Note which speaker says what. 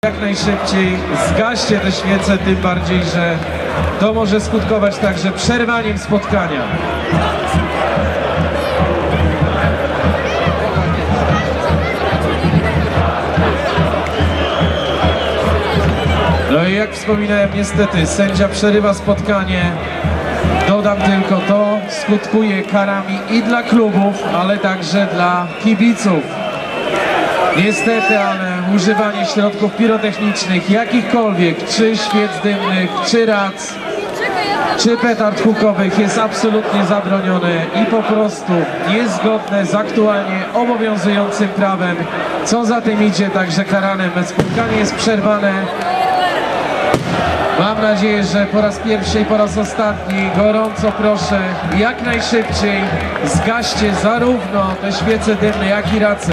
Speaker 1: Jak najszybciej zgaście te świece, tym bardziej, że to może skutkować także przerwaniem spotkania. No i jak wspominałem, niestety sędzia przerywa spotkanie. Dodam tylko, to skutkuje karami i dla klubów, ale także dla kibiców. Niestety, ale używanie środków pirotechnicznych, jakichkolwiek, czy świec dymnych, czy rac, czy petard hukowych jest absolutnie zabronione i po prostu niezgodne z aktualnie obowiązującym prawem. Co za tym idzie, także karane. Spotkanie jest przerwane. Mam nadzieję, że po raz pierwszy i po raz ostatni gorąco proszę, jak najszybciej zgaście zarówno te świece dymne, jak i race.